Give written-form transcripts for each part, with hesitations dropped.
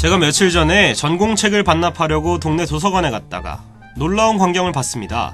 제가 며칠 전에 전공책을 반납하려고 동네 도서관에 갔다가 놀라운 광경을 봤습니다.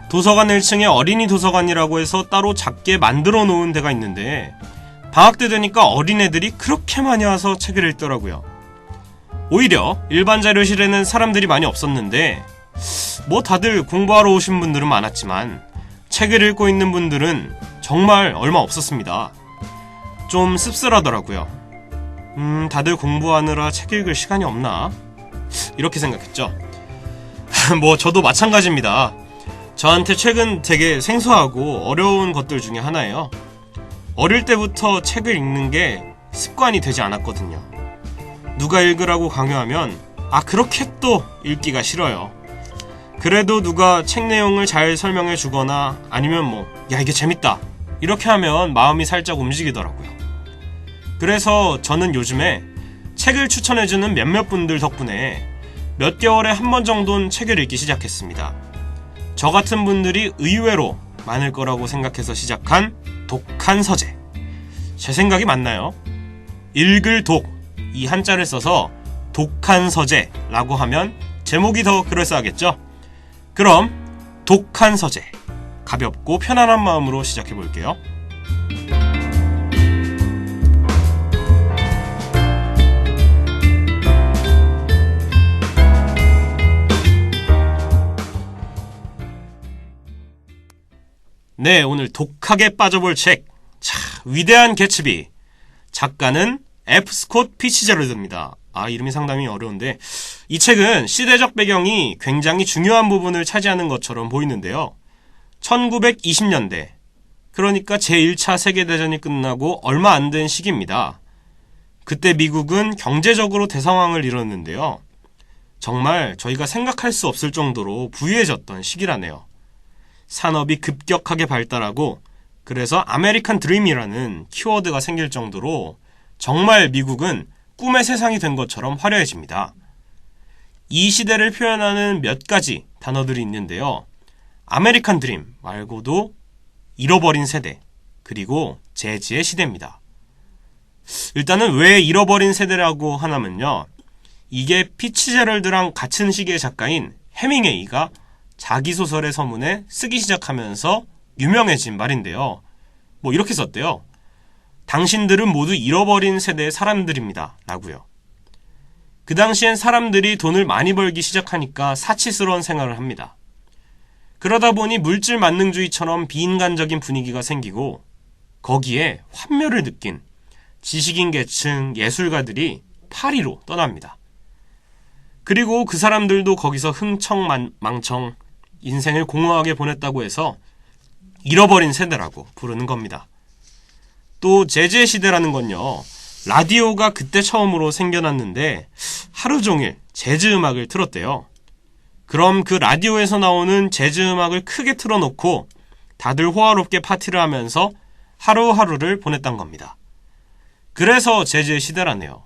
도서관 1층에 어린이 도서관이라고 해서 따로 작게 만들어 놓은 데가 있는데 방학 때 되니까 어린애들이 그렇게 많이 와서 책을 읽더라고요. 오히려 일반 자료실에는 사람들이 많이 없었는데 뭐 다들 공부하러 오신 분들은 많았지만 책을 읽고 있는 분들은 정말 얼마 없었습니다. 좀 씁쓸하더라고요. 다들 공부하느라 책 읽을 시간이 없나? 이렇게 생각했죠. 뭐 저도 마찬가지입니다. 저한테 책은 되게 생소하고 어려운 것들 중에 하나예요. 어릴 때부터 책을 읽는 게 습관이 되지 않았거든요. 누가 읽으라고 강요하면 그렇게 또 읽기가 싫어요. 그래도 누가 책 내용을 잘 설명해 주거나 아니면 야 이게 재밌다 이렇게 하면 마음이 살짝 움직이더라고요. 그래서 저는 요즘에 책을 추천해주는 몇몇 분들 덕분에 몇 개월에 한 번 정도는 책을 읽기 시작했습니다. 저 같은 분들이 의외로 많을 거라고 생각해서 시작한 독한 서재. 제 생각이 맞나요? 읽을 독, 이 한자를 써서 독한 서재라고 하면 제목이 더 그럴싸하겠죠? 그럼 독한 서재, 가볍고 편안한 마음으로 시작해 볼게요. 네, 오늘 독하게 빠져볼 책. 위대한 개츠비. 작가는 F. 스콧 피츠제럴드입니다. 이름이 상당히 어려운데 이 책은 시대적 배경이 굉장히 중요한 부분을 차지하는 것처럼 보이는데요. 1920년대, 그러니까 제1차 세계대전이 끝나고 얼마 안 된 시기입니다. 그때 미국은 경제적으로 대성황을 이뤘는데요. 정말 저희가 생각할 수 없을 정도로 부유해졌던 시기라네요. 산업이 급격하게 발달하고 그래서 아메리칸 드림이라는 키워드가 생길 정도로 정말 미국은 꿈의 세상이 된 것처럼 화려해집니다. 이 시대를 표현하는 몇 가지 단어들이 있는데요. 아메리칸 드림 말고도 잃어버린 세대, 그리고 재즈의 시대입니다. 일단은 왜 잃어버린 세대라고 하냐면요. 이게 피츠제럴드랑 같은 시기의 작가인 해밍웨이가 자기 소설의 서문에 쓰기 시작하면서 유명해진 말인데요. 이렇게 썼대요. 당신들은 모두 잃어버린 세대의 사람들입니다. 라고요. 그 당시엔 사람들이 돈을 많이 벌기 시작하니까 사치스러운 생활을 합니다. 그러다 보니 물질 만능주의처럼 비인간적인 분위기가 생기고 거기에 환멸을 느낀 지식인 계층 예술가들이 파리로 떠납니다. 그리고 그 사람들도 거기서 흥청망청 인생을 공허하게 보냈다고 해서 잃어버린 세대라고 부르는 겁니다. 또 재즈의 시대라는 건요. 라디오가 그때 처음으로 생겨났는데 하루 종일 재즈 음악을 틀었대요. 그럼 그 라디오에서 나오는 재즈 음악을 크게 틀어놓고 다들 호화롭게 파티를 하면서 하루하루를 보냈던 겁니다. 그래서 재즈의 시대라네요.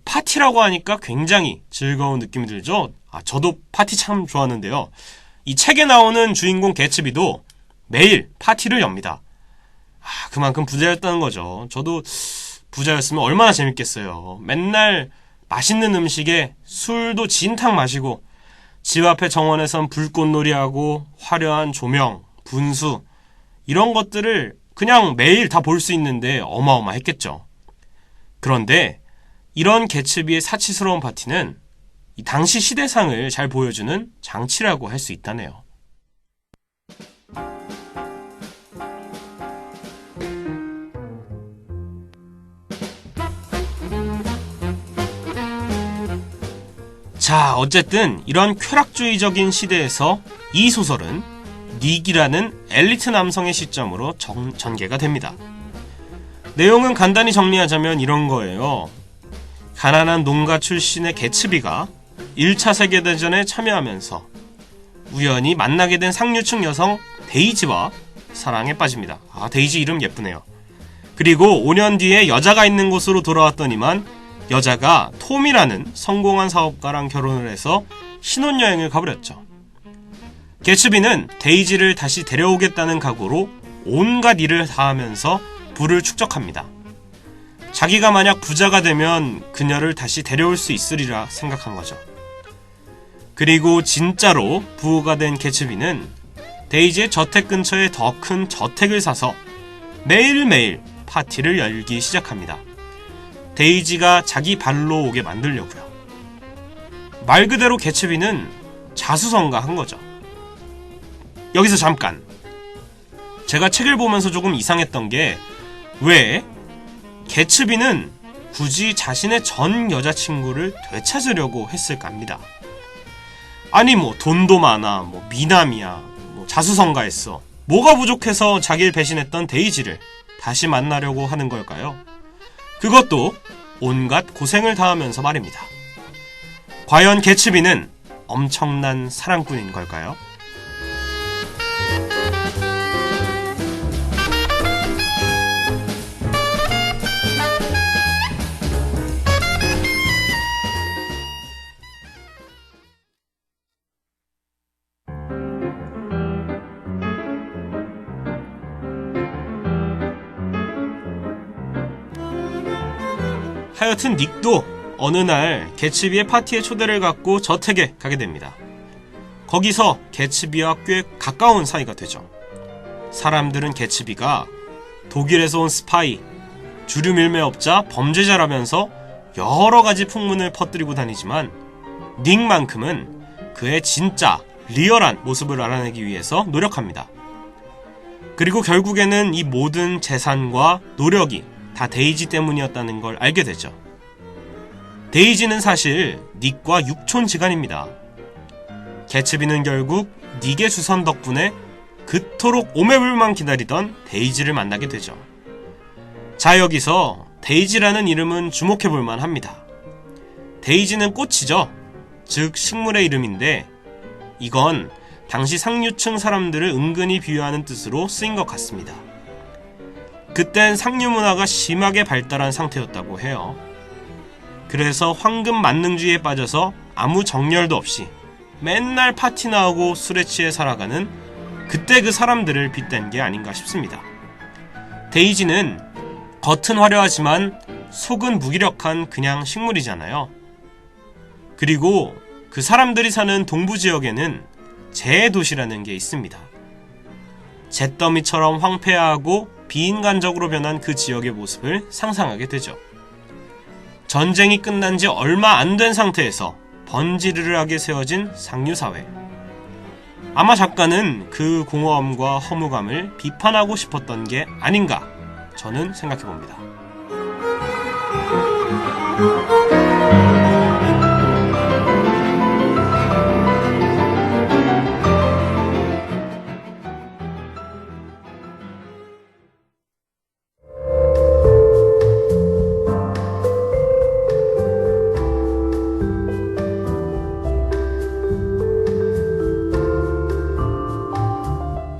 파티라고 하니까 굉장히 즐거운 느낌이 들죠? 저도 파티 참 좋아하는데요. 이 책에 나오는 주인공 개츠비도 매일 파티를 엽니다. 그만큼 부자였다는 거죠. 저도 부자였으면 얼마나 재밌겠어요. 맨날 맛있는 음식에 술도 진탕 마시고 집 앞에 정원에선 불꽃놀이하고 화려한 조명, 분수 이런 것들을 그냥 매일 다 볼 수 있는데 어마어마했겠죠. 그런데 이런 개츠비의 사치스러운 파티는 이 당시 시대상을 잘 보여주는 장치라고 할 수 있다네요. 자, 어쨌든 이런 쾌락주의적인 시대에서 이 소설은 닉이라는 엘리트 남성의 시점으로 전개가 됩니다. 내용은 간단히 정리하자면 이런 거예요. 가난한 농가 출신의 개츠비가 1차 세계대전에 참여하면서 우연히 만나게 된 상류층 여성 데이지와 사랑에 빠집니다. 데이지 이름 예쁘네요. 그리고 5년 뒤에 여자가 있는 곳으로 돌아왔더니만 여자가 톰이라는 성공한 사업가랑 결혼을 해서 신혼여행을 가버렸죠. 개츠비는 데이지를 다시 데려오겠다는 각오로 온갖 일을 다하면서 부를 축적합니다. 자기가 만약 부자가 되면 그녀를 다시 데려올 수 있으리라 생각한 거죠. 그리고 진짜로 부호가 된 개츠비는 데이지의 저택 근처에 더 큰 저택을 사서 매일매일 파티를 열기 시작합니다. 데이지가 자기 발로 오게 만들려고요. 말 그대로 개츠비는 자수성가한 거죠. 여기서 잠깐! 제가 책을 보면서 조금 이상했던 게 왜 개츠비는 굳이 자신의 전 여자친구를 되찾으려고 했을까 합니다. 아니 돈도 많아, 미남이야, 자수성가했어. 뭐가 부족해서 자기를 배신했던 데이지를 다시 만나려고 하는 걸까요? 그것도 온갖 고생을 당하면서 말입니다. 과연 개츠비는 엄청난 사랑꾼인 걸까요? 하여튼 닉도 어느 날 개츠비의 파티에 초대를 받고 저택에 가게 됩니다. 거기서 개츠비와 꽤 가까운 사이가 되죠. 사람들은 개츠비가 독일에서 온 스파이, 주류밀매업자, 범죄자라면서 여러 가지 풍문을 퍼뜨리고 다니지만 닉만큼은 그의 진짜 리얼한 모습을 알아내기 위해서 노력합니다. 그리고 결국에는 이 모든 재산과 노력이 다 데이지 때문이었다는 걸 알게 되죠. 데이지는 사실 닉과 육촌지간입니다. 개츠비는 결국 닉의 주선 덕분에 그토록 오매불만 기다리던 데이지를 만나게 되죠. 자, 여기서 데이지라는 이름은 주목해볼만 합니다. 데이지는 꽃이죠. 즉 식물의 이름인데 이건 당시 상류층 사람들을 은근히 비유하는 뜻으로 쓰인 것 같습니다. 그땐 상류 문화가 심하게 발달한 상태였다고 해요. 그래서 황금 만능주의에 빠져서 아무 정열도 없이 맨날 파티나 하고 술에 취해 살아가는 그때 그 사람들을 빗댄 게 아닌가 싶습니다. 데이지는 겉은 화려하지만 속은 무기력한 그냥 식물이잖아요. 그리고 그 사람들이 사는 동부 지역에는 재도시라는 게 있습니다. 잿더미처럼 황폐하고 비인간적으로 변한 그 지역의 모습을 상상하게 되죠. 전쟁이 끝난 지 얼마 안 된 상태에서 번지르르하게 세워진 상류사회. 아마 작가는 그 공허함과 허무감을 비판하고 싶었던 게 아닌가 저는 생각해봅니다.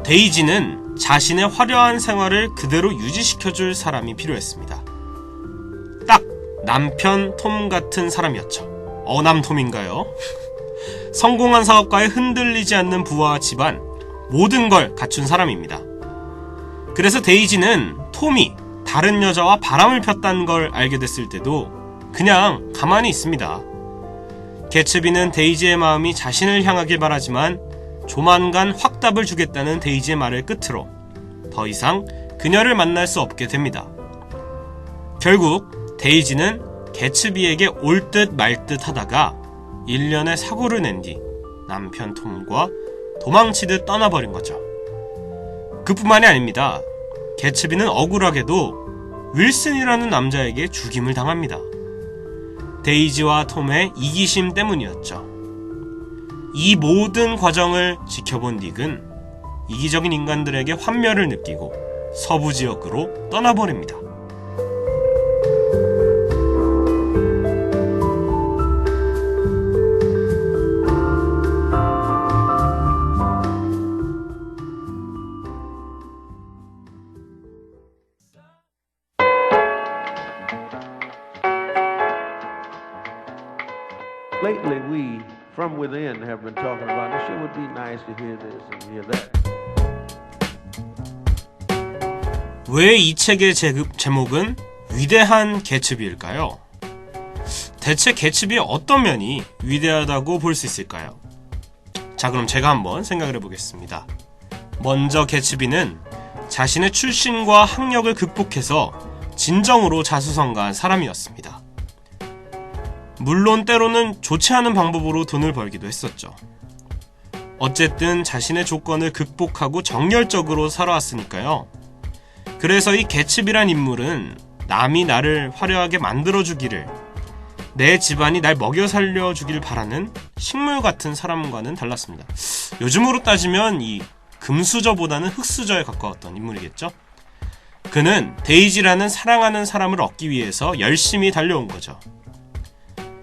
데이지는 자신의 화려한 생활을 그대로 유지시켜줄 사람이 필요했습니다. 딱 남편 톰 같은 사람이었죠. 어남톰인가요? 성공한 사업가에 흔들리지 않는 부와 집안, 모든 걸 갖춘 사람입니다. 그래서 데이지는 톰이 다른 여자와 바람을 폈다는 걸 알게 됐을 때도 그냥 가만히 있습니다. 개츠비는 데이지의 마음이 자신을 향하길 바라지만 조만간 확답을 주겠다는 데이지의 말을 끝으로 더 이상 그녀를 만날 수 없게 됩니다. 결국 데이지는 개츠비에게 올 듯 말 듯 하다가 일련의 사고를 낸 뒤 남편 톰과 도망치듯 떠나버린 거죠. 그뿐만이 아닙니다. 개츠비는 억울하게도 윌슨이라는 남자에게 죽임을 당합니다. 데이지와 톰의 이기심 때문이었죠. 이 모든 과정을 지켜본 닉은 이기적인 인간들에게 환멸을 느끼고 서부 지역으로 떠나버립니다. Lately, we from within have been talking about this. It would be nice to hear this and hear that. 왜 이 책의 제목은 위대한 개츠비일까요? 대체 개츠비의 어떤 면이 위대하다고 볼 수 있을까요? 자, 그럼 제가 한번 생각을 해보겠습니다. 먼저 개츠비는 자신의 출신과 학력을 극복해서 진정으로 자수성가한 사람이었습니다. 물론 때로는 좋지 않은 방법으로 돈을 벌기도 했었죠. 어쨌든 자신의 조건을 극복하고 정열적으로 살아왔으니까요. 그래서 이 개츠비란 인물은 남이 나를 화려하게 만들어주기를, 내 집안이 날 먹여 살려주길 바라는 식물 같은 사람과는 달랐습니다. 요즘으로 따지면 이 금수저보다는 흙수저에 가까웠던 인물이겠죠. 그는 데이지라는 사랑하는 사람을 얻기 위해서 열심히 달려온 거죠.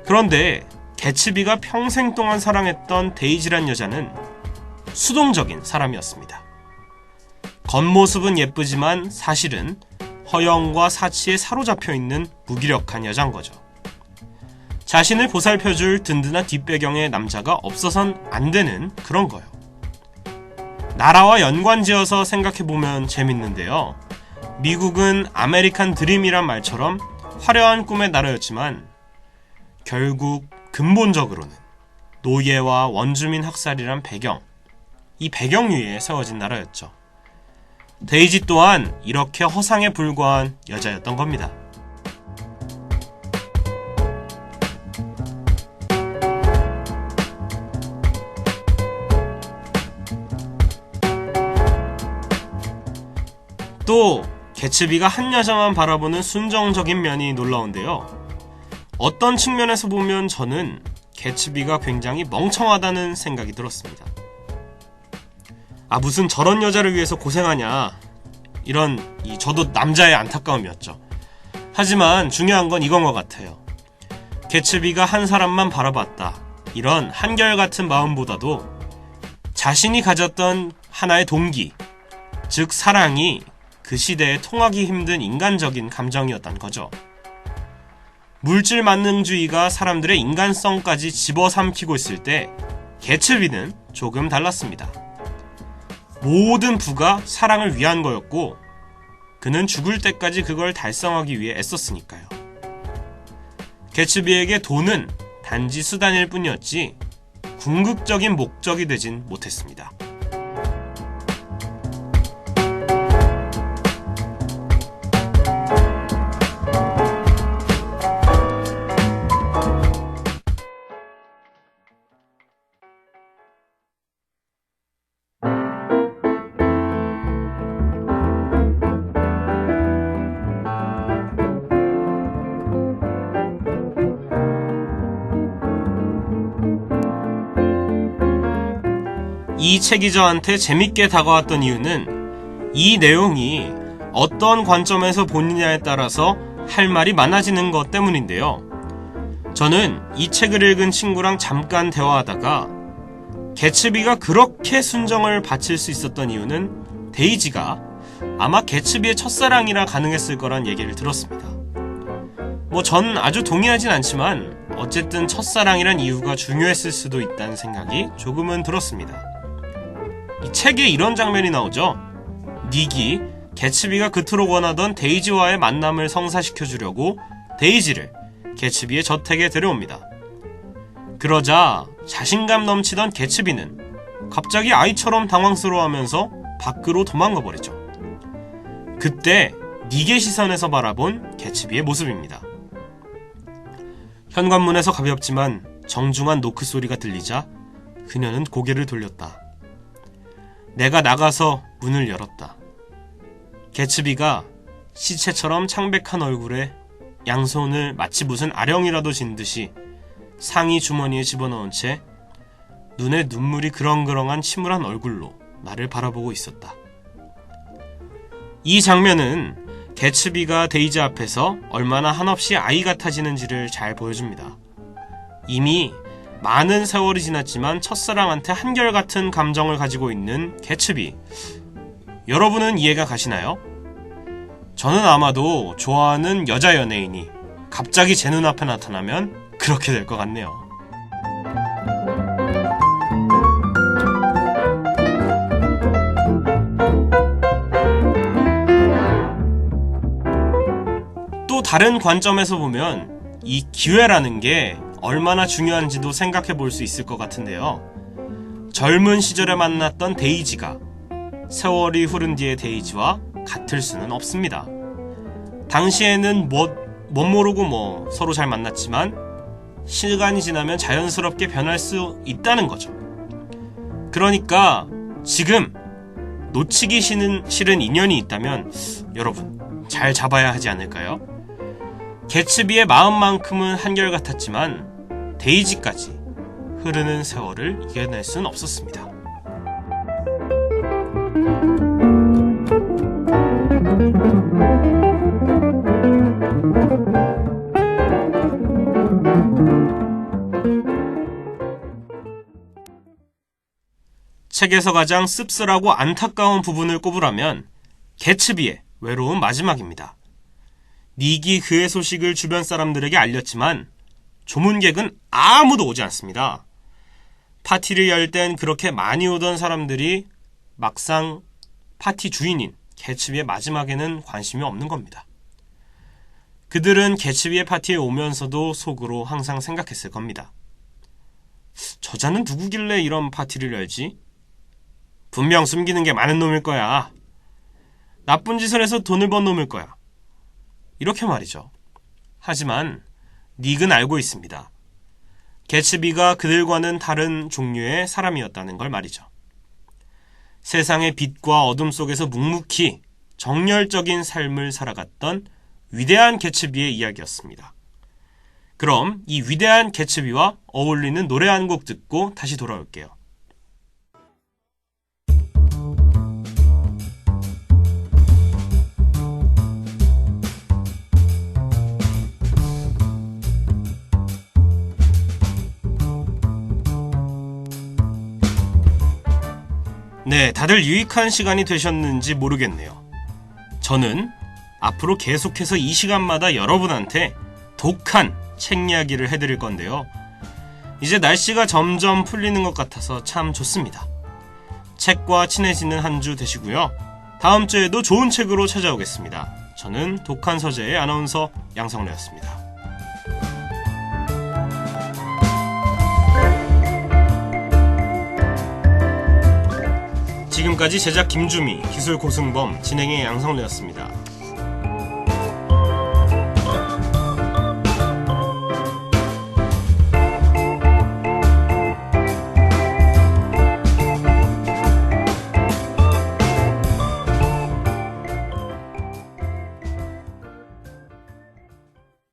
그런데 개츠비가 평생 동안 사랑했던 데이지란 여자는 수동적인 사람이었습니다. 겉모습은 예쁘지만 사실은 허영과 사치에 사로잡혀 있는 무기력한 여자인 거죠. 자신을 보살펴줄 든든한 뒷배경의 남자가 없어선 안 되는 그런 거예요. 나라와 연관지어서 생각해보면 재밌는데요. 미국은 아메리칸 드림이란 말처럼 화려한 꿈의 나라였지만 결국 근본적으로는 노예와 원주민 학살이란 배경, 이 배경 위에 세워진 나라였죠. 데이지 또한 이렇게 허상에 불과한 여자였던 겁니다. 또 개츠비가 한 여자만 바라보는 순정적인 면이 놀라운데요. 어떤 측면에서 보면 저는 개츠비가 굉장히 멍청하다는 생각이 들었습니다. 무슨 저런 여자를 위해서 고생하냐, 이런 저도 남자의 안타까움이었죠. 하지만 중요한 건 이건 것 같아요. 개츠비가 한 사람만 바라봤다, 이런 한결같은 마음보다도 자신이 가졌던 하나의 동기, 즉 사랑이 그 시대에 통하기 힘든 인간적인 감정이었단 거죠. 물질 만능주의가 사람들의 인간성까지 집어삼키고 있을 때 개츠비는 조금 달랐습니다. 모든 부가 사랑을 위한 거였고 그는 죽을 때까지 그걸 달성하기 위해 애썼으니까요. 개츠비에게 돈은 단지 수단일 뿐이었지 궁극적인 목적이 되진 못했습니다. 이 책이 저한테 재밌게 다가왔던 이유는 이 내용이 어떤 관점에서 보느냐에 따라서 할 말이 많아지는 것 때문인데요. 저는 이 책을 읽은 친구랑 잠깐 대화하다가 개츠비가 그렇게 순정을 바칠 수 있었던 이유는 데이지가 아마 개츠비의 첫사랑이라 가능했을 거란 얘기를 들었습니다. 전 아주 동의하진 않지만 어쨌든 첫사랑이란 이유가 중요했을 수도 있다는 생각이 조금은 들었습니다. 이 책에 이런 장면이 나오죠. 닉이 개츠비가 그토록 원하던 데이지와의 만남을 성사시켜주려고 데이지를 개츠비의 저택에 데려옵니다. 그러자 자신감 넘치던 개츠비는 갑자기 아이처럼 당황스러워하면서 밖으로 도망가 버리죠. 그때 닉의 시선에서 바라본 개츠비의 모습입니다. 현관문에서 가볍지만 정중한 노크 소리가 들리자 그녀는 고개를 돌렸다. 내가 나가서 문을 열었다. 개츠비가 시체처럼 창백한 얼굴에 양손을 마치 무슨 아령이라도 쥔 듯이 상의 주머니에 집어넣은 채 눈에 눈물이 그렁그렁한 침울한 얼굴로 나를 바라보고 있었다. 이 장면은 개츠비가 데이지 앞에서 얼마나 한없이 아이 같아지는지를 잘 보여줍니다. 이미 많은 세월이 지났지만 첫사랑한테 한결같은 감정을 가지고 있는 개츠비. 여러분은 이해가 가시나요? 저는 아마도 좋아하는 여자 연예인이 갑자기 제 눈앞에 나타나면 그렇게 될 것 같네요. 또 다른 관점에서 보면 이 기회라는 게 얼마나 중요한지도 생각해 볼 수 있을 것 같은데요. 젊은 시절에 만났던 데이지가 세월이 흐른 뒤의 데이지와 같을 수는 없습니다. 당시에는 못 모르고 서로 잘 만났지만 시간이 지나면 자연스럽게 변할 수 있다는 거죠. 그러니까 지금 놓치기 싫은 인연이 있다면 여러분 잘 잡아야 하지 않을까요? 개츠비의 마음만큼은 한결같았지만 데이지까지 흐르는 세월을 이겨낼 수는 없었습니다. 책에서 가장 씁쓸하고 안타까운 부분을 꼽으라면 개츠비의 외로운 마지막입니다. 닉이 그의 소식을 주변 사람들에게 알렸지만 조문객은 아무도 오지 않습니다. 파티를 열 땐 그렇게 많이 오던 사람들이 막상 파티 주인인 개츠비의 마지막에는 관심이 없는 겁니다. 그들은 개츠비의 파티에 오면서도 속으로 항상 생각했을 겁니다. 저자는 누구길래 이런 파티를 열지? 분명 숨기는 게 많은 놈일 거야. 나쁜 짓을 해서 돈을 번 놈일 거야. 이렇게 말이죠. 하지만 닉은 알고 있습니다. 개츠비가 그들과는 다른 종류의 사람이었다는 걸 말이죠. 세상의 빛과 어둠 속에서 묵묵히 정열적인 삶을 살아갔던 위대한 개츠비의 이야기였습니다. 그럼 이 위대한 개츠비와 어울리는 노래 한 곡 듣고 다시 돌아올게요. 네, 다들 유익한 시간이 되셨는지 모르겠네요. 저는 앞으로 계속해서 이 시간마다 여러분한테 독한 책 이야기를 해드릴 건데요. 이제 날씨가 점점 풀리는 것 같아서 참 좋습니다. 책과 친해지는 한 주 되시고요. 다음 주에도 좋은 책으로 찾아오겠습니다. 저는 독한 서재의 아나운서 양성래였습니다. 지금까지 제작 김주미, 기술 고승범, 진행의 양성래였습니다.